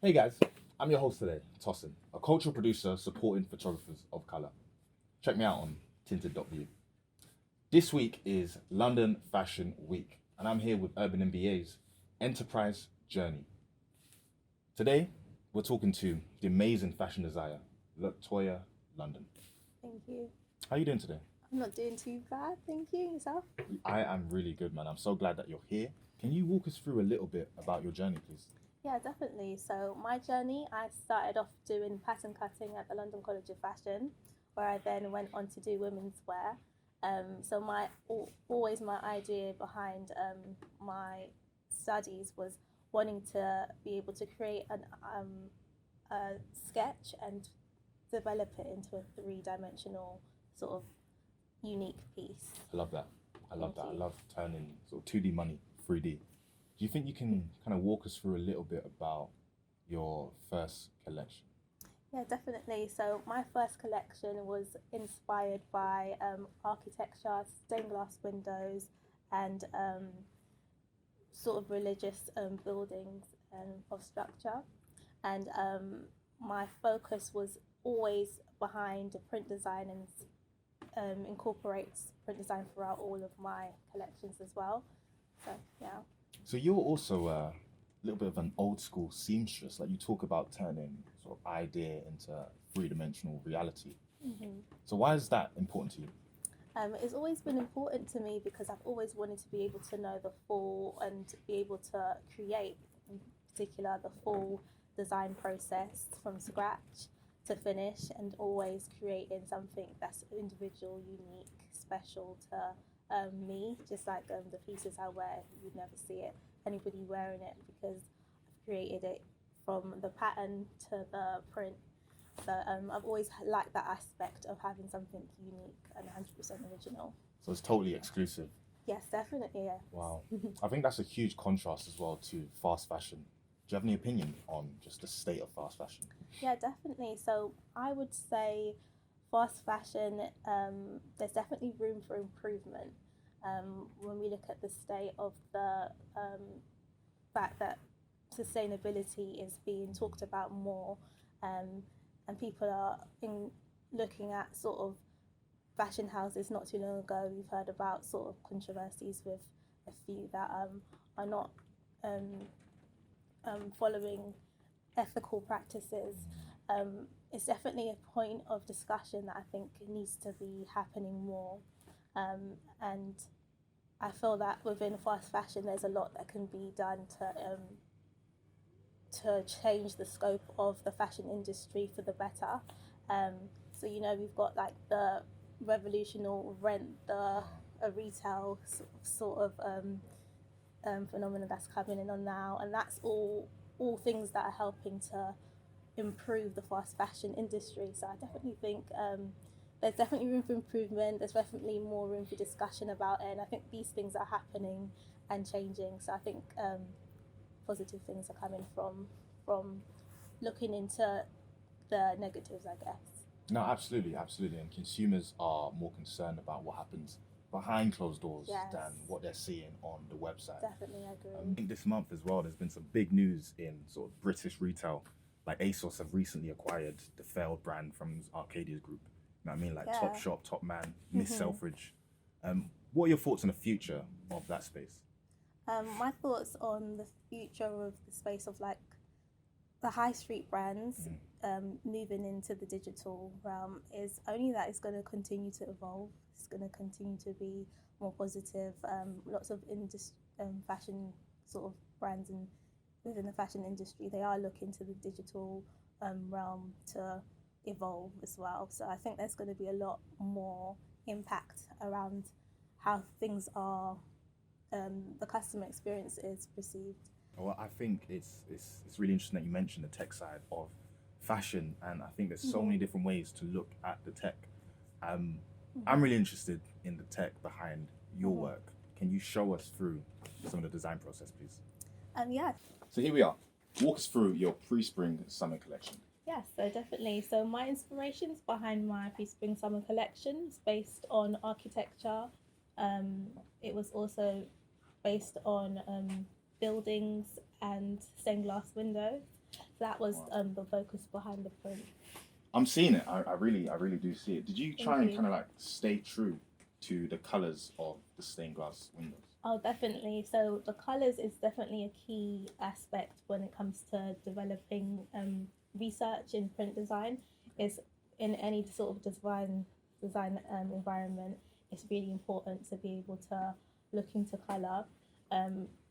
Hey guys, I'm your host today, Tossin, a cultural producer supporting photographers of colour. Check me out on tinted.view. This week is London Fashion Week, and I'm here with Urban MBA's Enterprise Journey. Today, we're talking to the amazing fashion designer, Latoya London. Thank you. How are you doing today? I'm not doing too bad, thank you. Yourself? I am really good, man. I'm so glad that you're here. Can you walk us through a little bit about your journey, please? Yeah, definitely. So, my journey, I started off doing pattern cutting at the London College of Fashion, where I then went on to do women's wear. So, always my idea behind my studies was wanting to be able to create a sketch and develop it into a three-dimensional sort of unique piece. I love that. I love Thank that. I you. love turning sort of 2D money 3D. Do you think you can kind of walk us through a little bit about your first collection? Yeah, definitely. So my first collection was inspired by architecture, stained glass windows, and sort of religious buildings of structure. And my focus was always behind print design and incorporates print design throughout all of my collections as well. So yeah. So you're also a little bit of an old school seamstress. Like you talk about turning sort of idea into three dimensional reality. Mm-hmm. So why is that important to you? It's always been important to me because I've always wanted to be able to know the full and be able to create, in particular, the full design process from scratch to finish, and always creating something that's individual, unique, special to me. Just like the pieces I wear, you'd never see it anybody wearing it because I've created it from the pattern to the print. So I've always liked that aspect of having something unique and 100% original. So it's totally exclusive. Yes, definitely, Wow. yes. I think that's a huge contrast as well to fast fashion. Do you have any opinion on just the state of fast fashion? Yeah, definitely. So I would say fast fashion, there's definitely room for improvement. When we look at the state of the fact that sustainability is being talked about more, um, and people are looking at sort of fashion houses. Not too long ago, we've heard about sort of controversies with a few that are not um, following ethical practices. It's definitely a point of discussion that I think needs to be happening more. And I feel that within fast fashion, there's a lot that can be done to change the scope of the fashion industry for the better. Um, so we've got like the revolutional rent, the a retail sort of phenomenon that's coming in on now, and that's all things that are helping to improve the fast fashion industry. So I definitely think there's definitely room for improvement. There's definitely more room for discussion about it, and I think these things are happening and changing. So I think positive things are coming from looking into the negatives, I guess. No, absolutely, absolutely. And consumers are more concerned about what happens behind closed doors Yes, than what they're seeing on the website. definitely I agree. think this month as well, there's been some big news in sort of British retail. Like ASOS have recently acquired the failed brand from Arcadia's group. You know what I mean? Like Yeah. Top Shop, Top Man, Miss Selfridge. What are your thoughts on the future of that space? My thoughts on the future of the space of like the high street brands moving into the digital realm is only that it's going to continue to evolve. It's going to continue to be more positive. Lots of fashion sort of brands and within the fashion industry, they are looking to the digital realm to evolve as well. So I think there's going to be a lot more impact around how things are, the customer experience is perceived. Well, I think it's really interesting that you mentioned the tech side of fashion, and I think there's so many different ways to look at the tech. Um, I'm really interested in the tech behind your work. Can you show us through some of the design process, please? Yeah, So here we are. Walk us through your pre-spring summer collection. yes, so definitely. So my inspirations behind my pre-spring summer collection is based on architecture. It was also based on buildings and stained glass windows. that was Wow. the focus behind the print. I'm seeing it. I really do see it. Did you try Thank and you. kind of like stay true to the colours of the stained glass windows? Oh, definitely. So the colors is definitely a key aspect when it comes to developing research in print design. Is in any sort of design environment, it's really important to be able to look into color.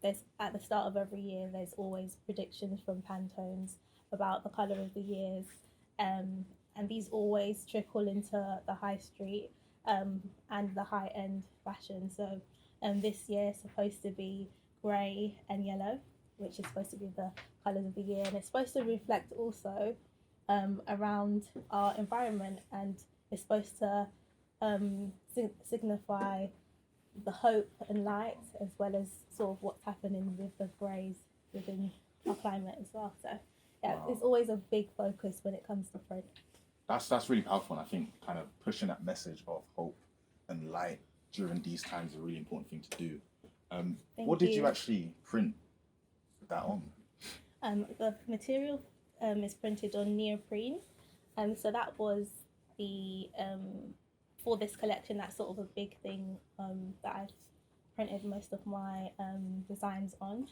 There's at the start of every year, there's always predictions from Pantones about the color of the years, and these always trickle into the high street and the high end fashion. So this year is supposed to be grey and yellow, which is supposed to be the colours of the year, and it's supposed to reflect also around our environment, and it's supposed to signify the hope and light, as well as sort of what's happening with the greys within our climate as well. So yeah, Wow. it's always a big focus when it comes to print. That's really powerful, and I think kind of pushing that message of hope and light during these times is a really important thing to do. What did you actually print that on? The material is printed on neoprene, so that was the for this collection. That's sort of a big thing that I've printed most of my designs on.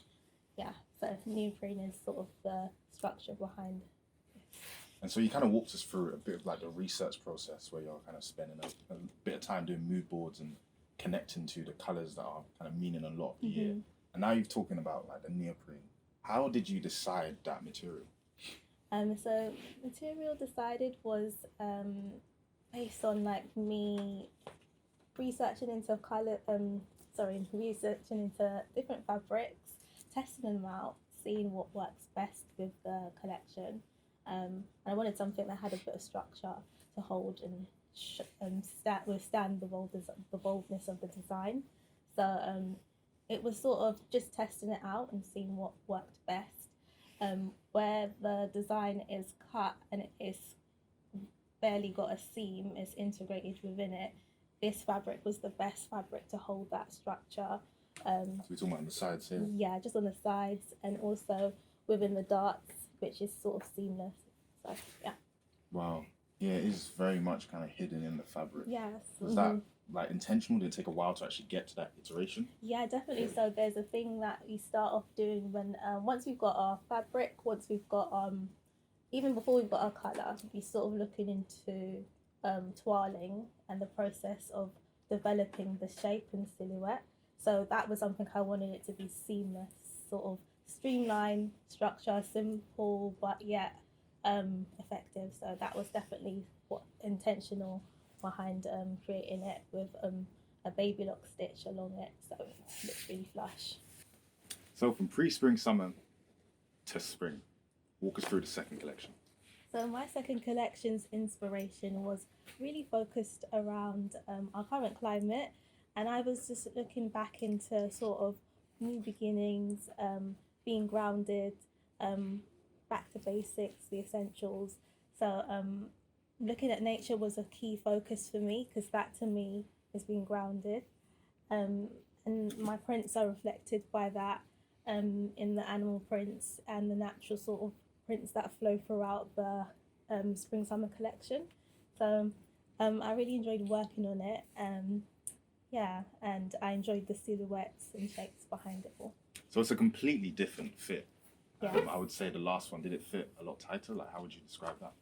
Yeah, so neoprene is sort of the structure behind this. And so you kind of walked us through a bit of like the research process where you're kind of spending a bit of time doing mood boards and connecting to the colours that are kind of meaning a lot of the year. And now you're talking about like the neoprene. How did you decide that material? So material decided was based on like me researching into researching into different fabrics, testing them out, seeing what works best with the collection. And I wanted something that had a bit of structure to hold and withstand the boldness of the design. So it was sort of just testing it out and seeing what worked best. Where the design is cut and it's barely got a seam, it's integrated within it. This fabric was the best fabric to hold that structure. So we're talking about on the sides here? Yeah, just on the sides, and also within the darts, which is sort of seamless. So yeah. Wow. Yeah, it is very much kind of hidden in the fabric. Yes. Was that like intentional? Did it take a while to actually get to that iteration? Yeah, definitely. So there's a thing that we start off doing when once we've got our fabric, once we've got even before we've got our colour, we sort of looking into toiling and the process of developing the shape and silhouette. So that was something I wanted it to be seamless, sort of streamlined structure, simple but yet effective. So that was definitely what intentional behind creating it with a baby lock stitch along it, so it looks really flush. So from pre-spring, summer to spring, walk us through the second collection. So my second collection's inspiration was really focused around our current climate, and I was just looking back into sort of new beginnings, being grounded, back to basics, the essentials. So looking at nature was a key focus for me, because that to me is being grounded, and my prints are reflected by that in the animal prints and the natural sort of prints that flow throughout the spring summer collection. So I really enjoyed working on it, and I enjoyed the silhouettes and shapes behind it all. So it's a completely different fit. Yes. I would say the last one, did it fit a lot tighter? Like, how would you describe that?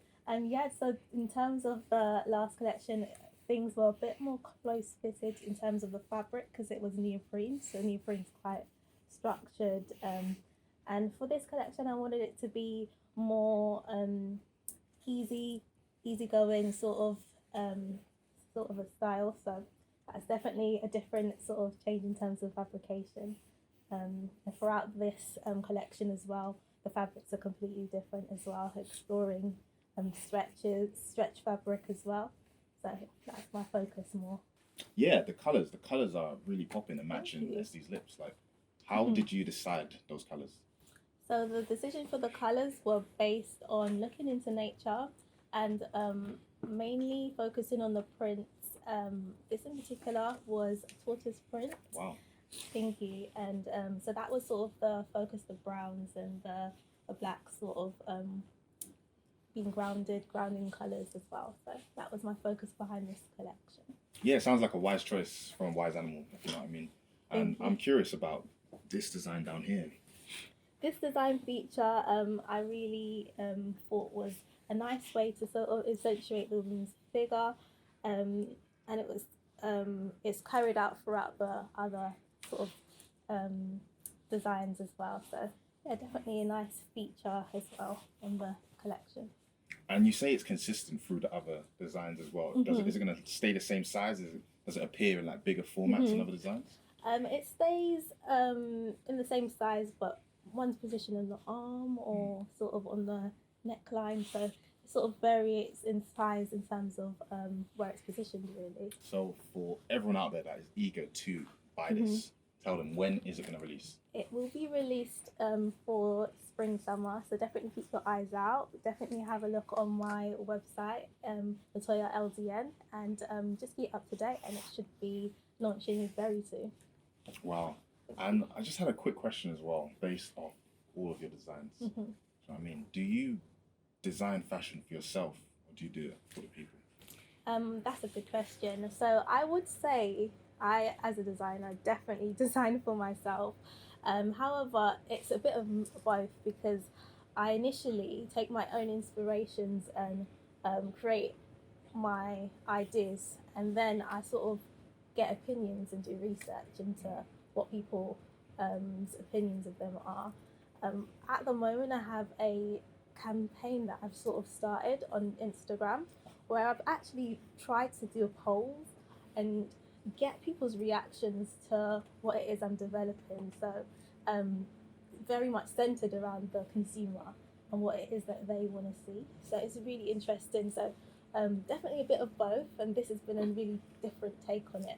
Yeah, so in terms of the last collection, things were a bit more close fitted in terms of the fabric, because it was neoprene, so neoprene's quite structured. And for this collection, I wanted it to be more easygoing sort of a style. So that's definitely a different sort of change in terms of fabrication. And throughout this collection as well, the fabrics are completely different as well, exploring stretch fabric as well. So that's my focus more. Yeah, the colours are really popping and matching Leslie's lips. Like, how did you decide those colours? So the decision for the colours were based on looking into nature and mainly focusing on the prints. This in particular was a tortoise print. Wow. Thank you. And so that was sort of the focus, the browns and the a black sort of being grounding colours as well. So that was my focus behind this collection. Yeah, it sounds like a wise choice from Wise Animal, if you know what I mean. And I'm curious about this design down here. This design feature I really thought was a nice way to sort of accentuate the woman's figure, and it was it's carried out throughout the other sort of designs as well. So yeah, definitely a nice feature as well on the collection. And you say it's consistent through the other designs as well. Is it going to stay the same size? Does it appear in like bigger formats in other designs? It stays in the same size, but one's positioned on the arm or sort of on the neckline. So it sort of varies in size in terms of where it's positioned, really. So for everyone out there that is eager to buy this, tell them, when is it going to release? It will be released for spring, summer, so definitely keep your eyes out. Definitely have a look on my website, Latoya LDN, and just keep up to date, and it should be launching very soon. Wow. And I just had a quick question as well, based off all of your designs. So, I mean, do you design fashion for yourself, or do you do it for the people? That's a good question. So I would say I, as a designer, definitely design for myself. However, it's a bit of both, because I initially take my own inspirations and create my ideas, and then I sort of get opinions and do research into what people's opinions of them are. At the moment, I have a campaign that I've sort of started on Instagram, where I've actually tried to do a poll and get people's reactions to what it is I'm developing. So very much centered around the consumer and what it is that they want to see. So it's really interesting. So definitely a bit of both, and this has been a really different take on it.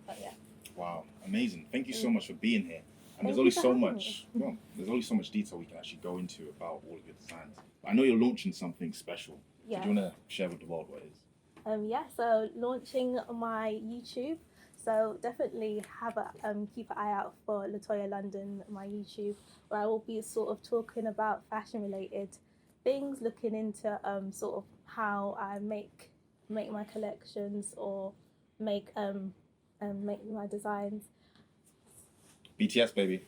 But yeah. Wow, amazing. Thank you so much for being here. And Thank there's only you for so having much, well, there's only so much detail we can actually go into about all of your designs. I know you're launching something special. Yeah. So do you want to share with the world what it is? Yeah, so launching my YouTube. So definitely have a keep an eye out for Latoya London, my YouTube, where I will be sort of talking about fashion related things, looking into sort of how I make my collections or make my designs. BTS, baby.